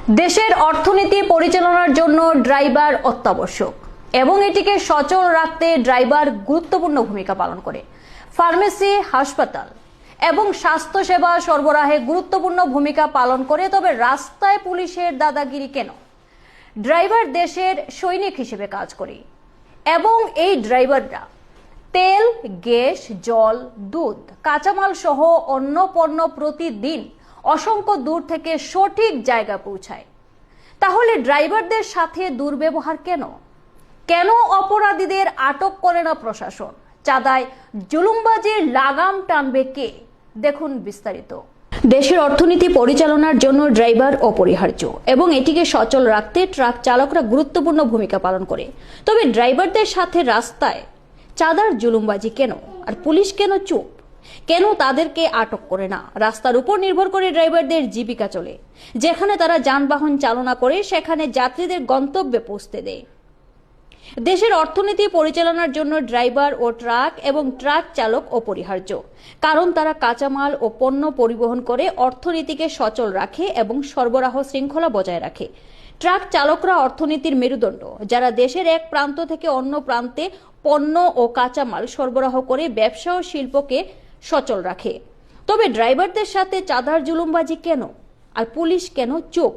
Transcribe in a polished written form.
দেশের অর্থনীতি পরিচালনার জন্য ড্রাইভার অত্যাবশ্যক এবং এটিকে সচল রাখতে ড্রাইভার গুরুত্বপূর্ণ ভূমিকা পালন করে। ফার্মেসি, হাসপাতাল এবং স্বাস্থ্যসেবা সরবরাহে গুরুত্বপূর্ণ ভূমিকা পালন করে। তবে রাস্তায় পুলিশের দাদাগিরি কেন? ড্রাইভার দেশের সৈনিক হিসেবে কাজ করে এবং এই ড্রাইভাররা তেল, গ্যাস, জল, দুধ, কাঁচামাল সহ অন্য পণ্য প্রতিদিন অসংখ্য দূর থেকে সঠিক জায়গায় পৌঁছায়। তাহলে ড্রাইভারদের সাথে দুর্ব্যবহার কেন? কেন অপরাধীদের আটক করে না প্রশাসন? চাঁদায় জুলুমবাজির লাগাম টানবে কে? দেখুন বিস্তারিত। দেশের অর্থনীতি পরিচালনার জন্য ড্রাইভার অপরিহার্য এবং এটিকে সচল রাখতে ট্রাক চালকরা গুরুত্বপূর্ণ ভূমিকা পালন করে। তবে ড্রাইভারদের সাথে রাস্তায় চাঁদার জুলুমবাজি কেন? আর পুলিশ কেন চুপ? কেন তাদেরকে আটক করে না? রাস্তার উপর নির্ভর করে ড্রাইভারদের জীবিকা চলে। যেখানে তারা যানবাহন চালনা করে সেখানে যাত্রীদের গন্তব্যে পৌঁছতে দেয়। দেশের অর্থনীতি পরিচালনার জন্য ড্রাইভার ও ট্রাক এবং ট্রাক চালক অপরিহার্য, কারণ তারা কাঁচামাল ও পণ্য পরিবহন করে অর্থনীতিকে সচল রাখে এবং সরবরাহ শৃঙ্খলা বজায় রাখে। ট্রাক চালকরা অর্থনীতির মেরুদণ্ড, যারা দেশের এক প্রান্ত থেকে অন্য প্রান্তে পণ্য ও কাঁচামাল সরবরাহ করে ব্যবসা ও শিল্পকে সচল রাখে। তবে ড্রাইভারদের সাথে চাঁদার জুলুমবাজি কেন? আর পুলিশ কেন চুপ?